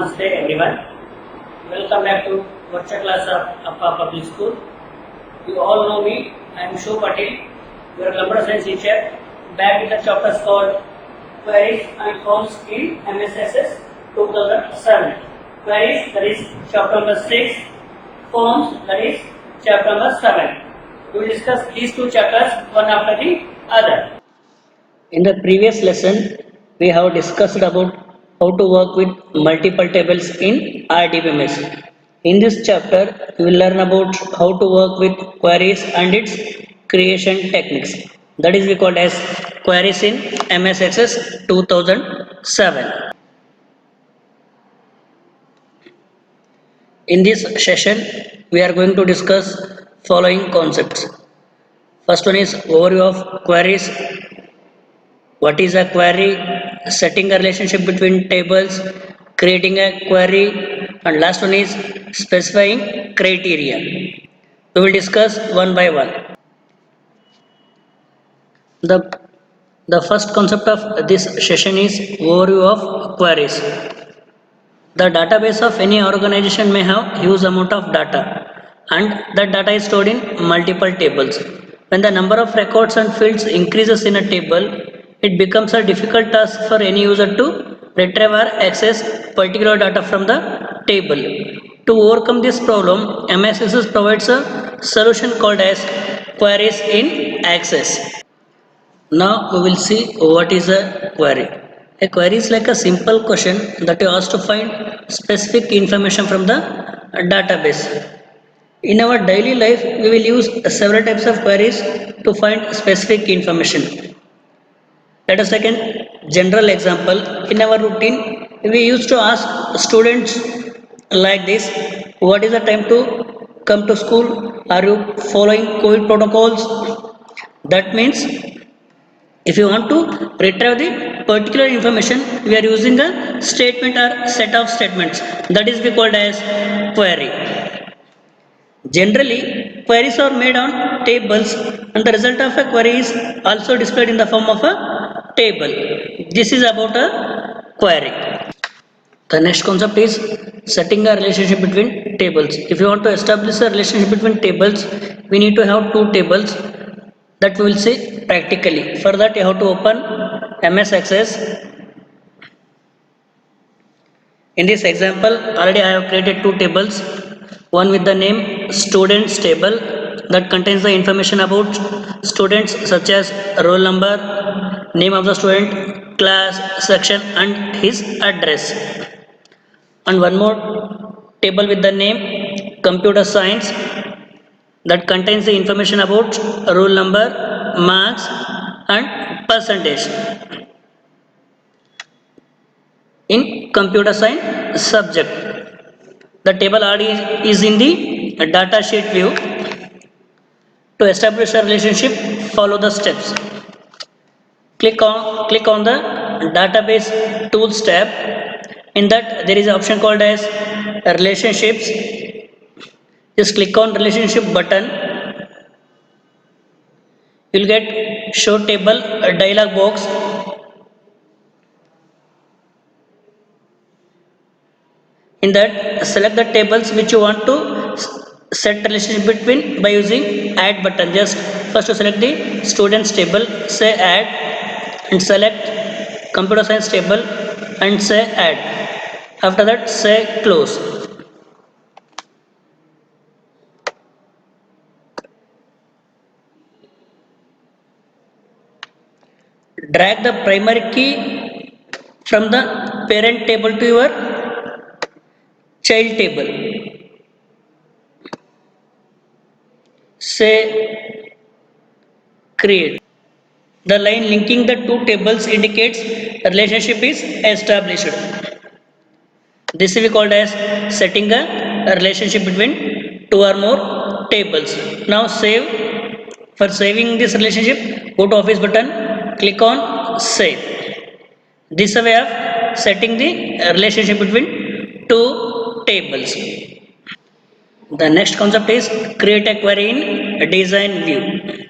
Namaste everyone. Welcome back to virtual class of Appa Public School. You all know me. I am Shu Patil, your computer science teacher. Back with the chapters called Queries and Forms in MSSS 2007. Queries, that is chapter number 6. Forms, that is chapter number 7. We will discuss these two chapters one after the other. In the previous lesson, we have discussed about how to work with multiple tables in RDBMS. In this chapter, we will learn about how to work with queries and its creation techniques. That is called as queries in MSSS 2007. In this session, we are going to discuss following concepts. First one is overview of queries. What is a query? Setting a relationship between tables, creating a query, and last one is specifying criteria. We will discuss one by one. The first concept of this session is overview of queries. The database of any organization may have huge amount of data, and that data is stored in multiple tables. When the number of records and fields increases in a table, it becomes a difficult task for any user to retrieve or access particular data from the table. To overcome this problem, MSSS provides a solution called as queries in access. Now we will see what is a query. A query is like a simple question that you ask to find specific information from the database. In our daily life, we will use several types of queries to find specific information. Let us take a general example. In our routine, we used to ask students like this: what is the time to come to school? Are you following COVID protocols? That means if you want to retrieve the particular information, we are using a statement or set of statements. That is called as query. Generally, queries are made on tables, and the result of a query is also displayed in the form of a table. This is about a query. The next concept is setting a relationship between tables. If you want to establish a relationship between tables, we need to have two tables. That we will see practically. For that, you have to open MS Access. In this example, already I have created two tables. One with the name students table that contains the information about students such as roll number, name of the student, class, section, and his address. And one more table with the name computer science that contains the information about roll number, marks, and percentage. In computer science subject, the table already is in the data sheet view. To establish a relationship, follow the steps. Click on the database tools tab. In that, there is an option called as relationships. Just click on relationship button. You will get show table a dialog box. In that, select the tables which you want to set relationship between by using add button. Just first to select the students table, say add, and select computer science table and say add. After that, say close. Drag the primary key from the parent table to your child table. Say create. The line linking the two tables indicates the relationship is established. This will be called as setting a relationship between two or more tables. Now save. For saving this relationship, go to office button, click on save. This is a way of setting the relationship between two tables. The next concept is create a query in design view.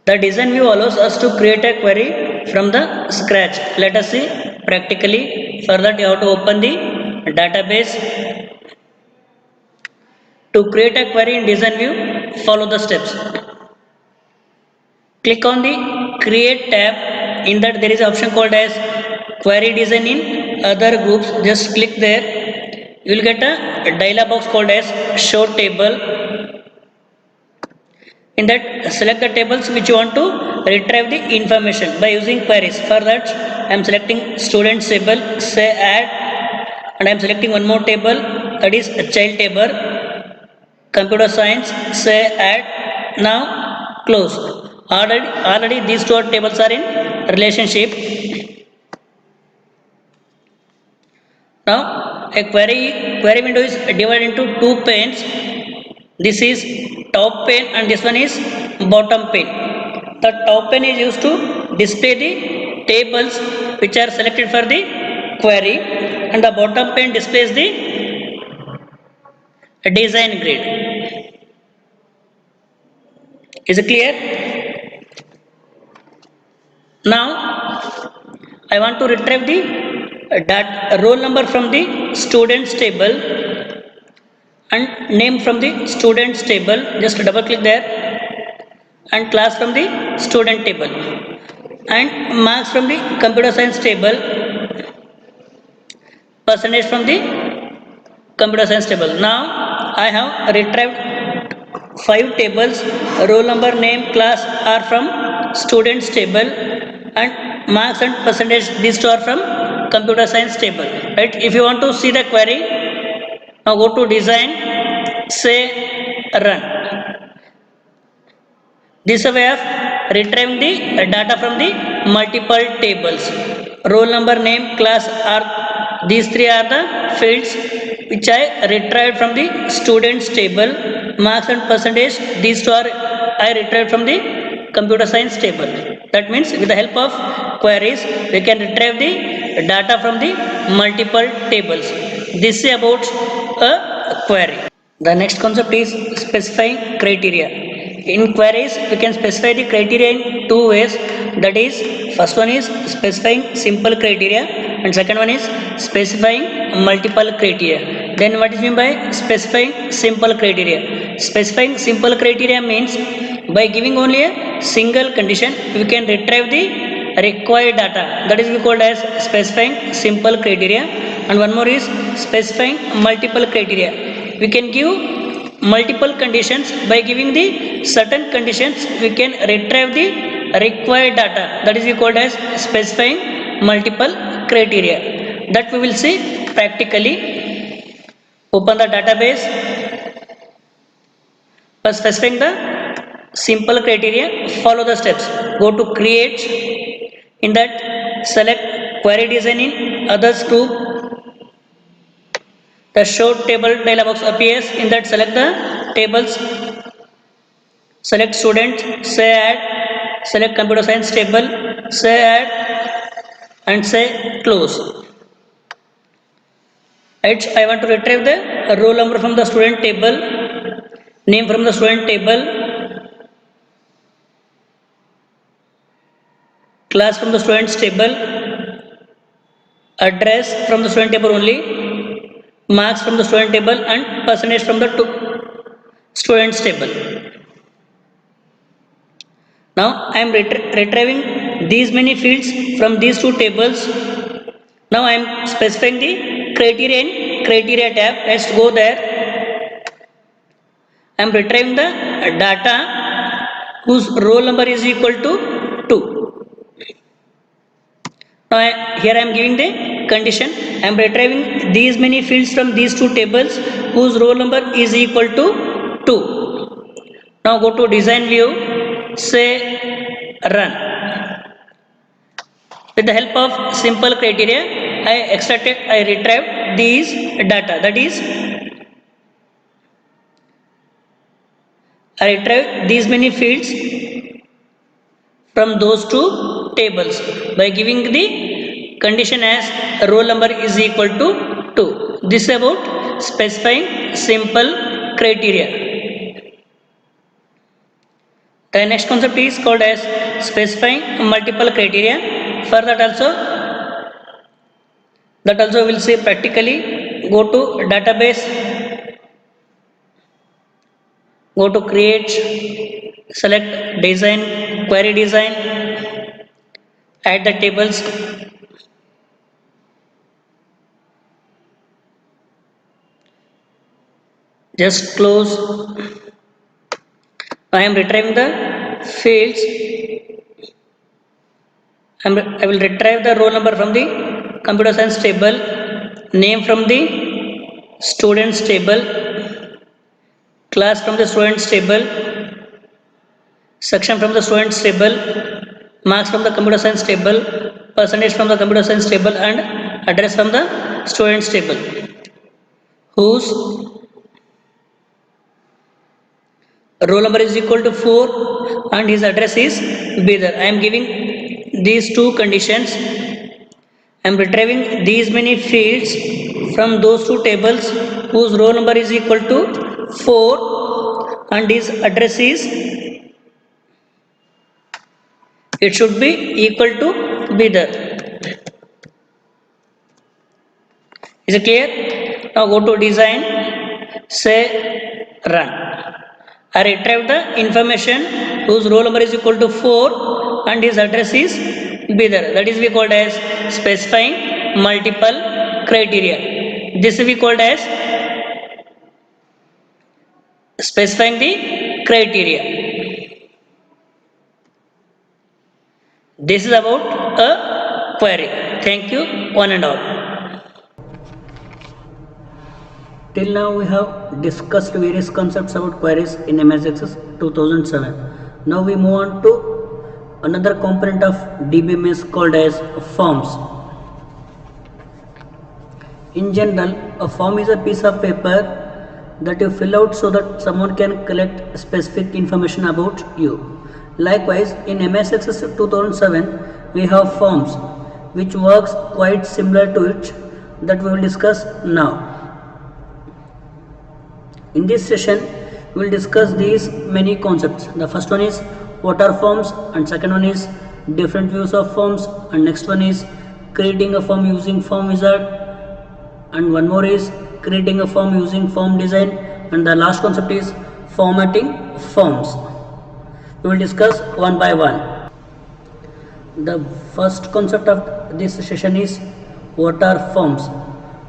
The design view allows us to create a query from the scratch. Let us see practically. For that you have to open the database. To create a query in design view, follow the steps. Click on the create tab. In that there is an option called as query design in other groups. Just click there. You will get a dialog box called as show table. In that select the tables which you want to retrieve the information by using queries. For that I am selecting students table, say add, and I am selecting one more table, that is a child table. Computer science, say add. Now close. Already these two tables are in relationship. Now a query window is divided into two panes. This is top pane and this one is bottom pane. The top pane is used to display the tables which are selected for the query, and the bottom pane displays the design grid. Is it clear? Now I want to retrieve the roll number from the students table and name from the students table. Just double click there, and class from the student table, and marks from the computer science table, percentage from the computer science table. Now I have retrieved 5 tables. Roll number, name, class are from students table, and marks and percentage, these two are from computer science table, right? If you want to see the query, now go to design, say run. This is a way of retrieving the data from the multiple tables. Roll number, name, class are, these three are the fields which I retrieved from the students table. Marks and percentage, these two are I retrieved from the computer science table. That means with the help of queries we can retrieve the data from the multiple tables. This is about a query. The next concept is specifying criteria. In queries we can specify the criteria in two ways. That is, first one is specifying simple criteria, and second one is specifying multiple criteria. Then what is meant by specifying simple criteria? Specifying simple criteria means by giving only a single condition we can retrieve the required data. That is called as specifying simple criteria. And one more is specifying multiple criteria. We can give multiple conditions. By giving the certain conditions we can retrieve the required data. That is called as specifying multiple criteria. That we will see practically. Open the database. For specifying the simple criteria, follow the steps. Go to create. In that select query design in others group. The show table dialog box appears. In that select the tables, select student, say add, select computer science table, say add, and say close. Right, I want to retrieve the roll number from the student table, name from the student table, class from the students table, address from the student table only, marks from the student table, and percentage from the students table. Now I am retrieving these many fields from these two tables. Now I am specifying the criteria in criteria tab. Let's go there. I am retrieving the data whose roll number is equal to 2. Now here I am giving the condition. I am retrieving these many fields from these two tables whose roll number is equal to 2. Now go to design view, say run. With the help of simple criteria I retrieved these data. That is, I retrieved these many fields from those two tables by giving the condition as roll number is equal to 2. This is about specifying simple criteria. The next concept is called as specifying multiple criteria. For that also That also we'll see practically. Go to database, go to create, select design, query design, add the tables, just close. I am retrieving the fields. I will retrieve the roll number from the computer science table, name from the students table, class from the students table, section from the students table, marks from the computer science table, percentage from the computer science table, and address from the students table, whose roll number is equal to 4 and his address is Bidar. I am giving these two conditions. I am retrieving these many fields from those two tables whose roll number is equal to 4 and his address is, it should be equal to Bidar. Is it clear? Now go to design, say run. I retrieve the information whose roll number is equal to 4 and his address is Bidar. That is we called as specifying multiple criteria. This we called as specifying the criteria. This is about a query. Thank you, one and all. Till now we have discussed various concepts about queries in MS Access 2007. Now we move on to another component of DBMS called as forms. In general, a form is a piece of paper that you fill out so that someone can collect specific information about you. Likewise, in MS Access 2007, we have forms which works quite similar to it, that we will discuss now. In this session, we will discuss these many concepts. The first one is what are forms, and second one is different views of forms, and next one is creating a form using form wizard, and one more is creating a form using form design, and the last concept is formatting forms. We will discuss one by one. The first concept of this session is what are forms.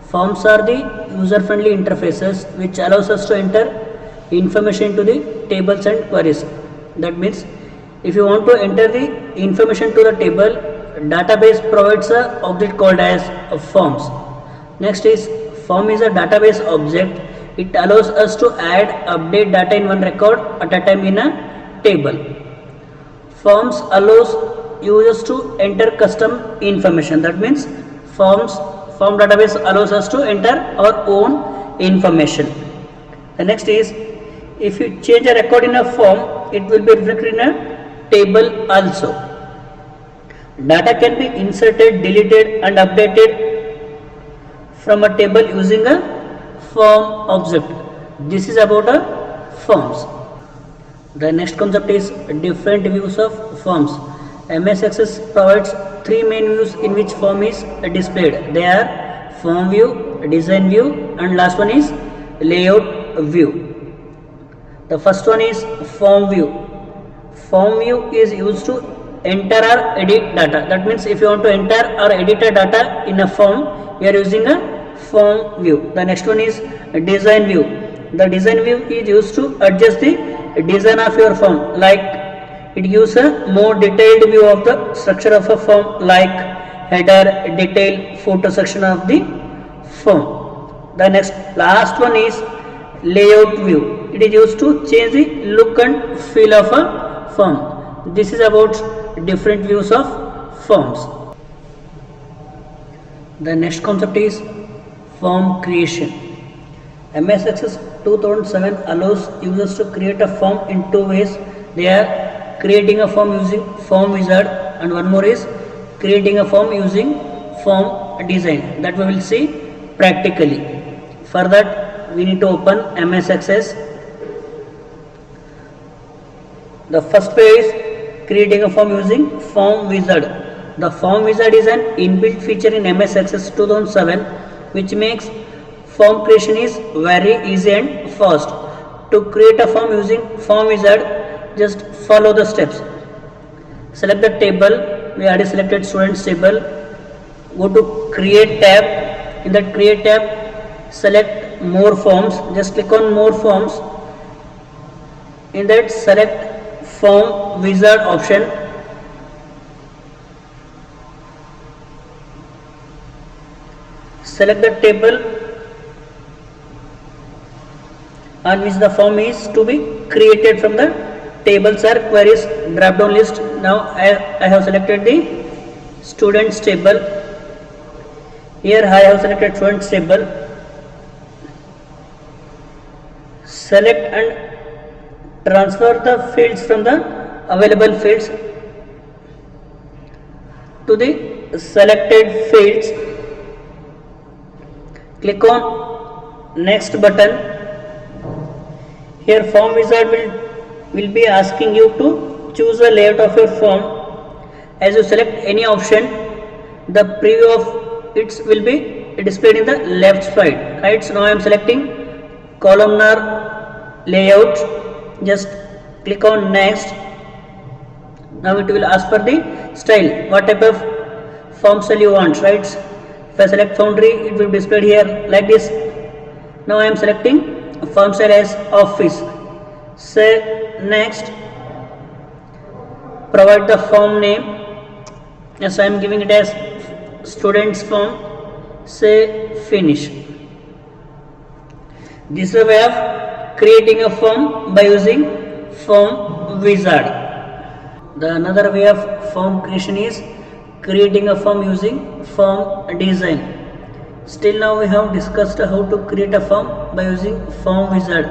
Forms are the user-friendly interfaces which allows us to enter information into the tables and queries. That means if you want to enter the information to the table, database provides a object called as forms. Next is form is a database object. It allows us to add, update data in one record at a time in a table. Forms allows users to enter custom information. That means form database allows us to enter our own information. The next is if you change a record in a form, it will be reflected in a table also. Data can be inserted, deleted and updated from a table using a form object. This is about a forms. The next concept is different views of forms. MS Access provides three main views in which form is displayed. They are form view, design view, and last one is layout view. The first one is form view. Form view is used to enter or edit data. That means if you want to enter or edit a data in a form, you are using a form view. The next one is design view. The design view is used to adjust the design of your form, like it gives a more detailed view of the structure of a form, like header, detail, footer section of the form. The last one is layout view. It is used to change the look and feel of a form. This is about different views of forms. The next concept is form creation. MS Access 2007 allows users to create a form in two ways. They are creating a form using form wizard, and one more is creating a form using form design, that we will see practically. For that we need to open MS Access. The first page is creating a form using form wizard. The form wizard is an inbuilt feature in MS Access 2007 which makes form creation is very easy and fast. To create a form using form wizard, just follow the steps. Select the table. We already selected students table. Go to create tab. In that create tab, select more forms. Just click on more forms. In that select form wizard option. Select the table on which the form is to be created from the tables or queries drop down list. Now I have selected the students table. Here I have selected students table. Select and transfer the fields from the available fields to the selected fields. Click on next button. Here form wizard will be asking you to choose the layout of your form. As you select any option, the preview of it will be displayed in the left side. Right, so now I am selecting columnar layout. Just click on next. Now it will ask for the style. What type of form style you want, right? If I select Foundry, it will be displayed here like this. Now I am selecting form style as office. Say next. Provide the form name. Yes, I am giving it as students form. Say finish. This is a way of creating a form by using form wizard. The another way of form creation is creating a form using form design. Still now we have discussed how to create a form by using form wizard.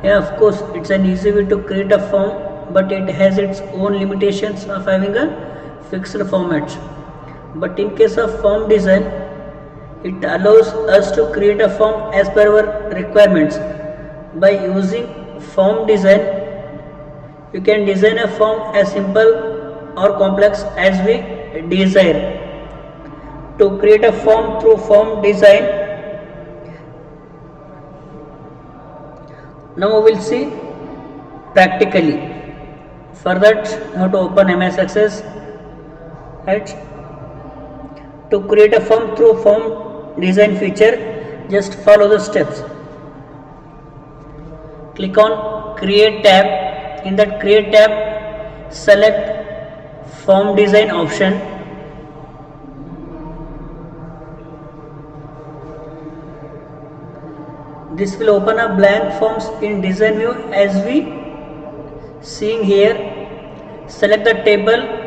Yeah, of course it's an easy way to create a form, but it has its own limitations of having a fixed format. But in case of form design, it allows us to create a form as per our requirements. By using form design, you can design a form as simple or complex as we desire. To create a form through form design, now we will see practically. For that, you have to open MS Access. Right? To create a form through form design feature, just follow the steps. Click on create tab. In that create tab, select form design option. This will open up blank forms in design view as we seeing here. Select the table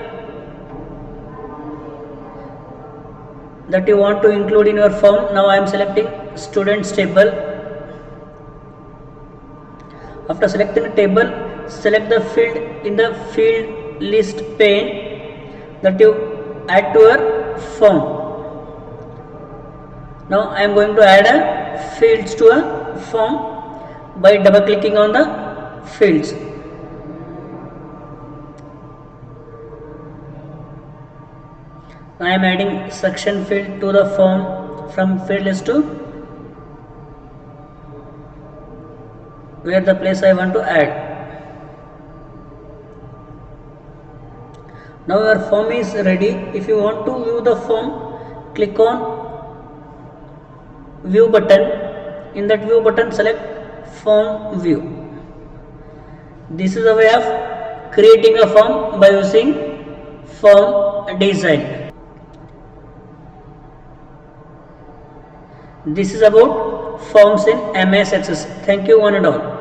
that you want to include in your form. Now I am selecting students table. After selecting the table, select the field in the field list pane that you add to your form. Now I am going to add a fields to a form by double clicking on the fields. I am adding section field to the form from field list to where the place I want to add. Now your form is ready. If you want to view the form, click on view button. In that view button, select form view. This is a way of creating a form by using form design. This is about forms in MS Access. Thank you one and all.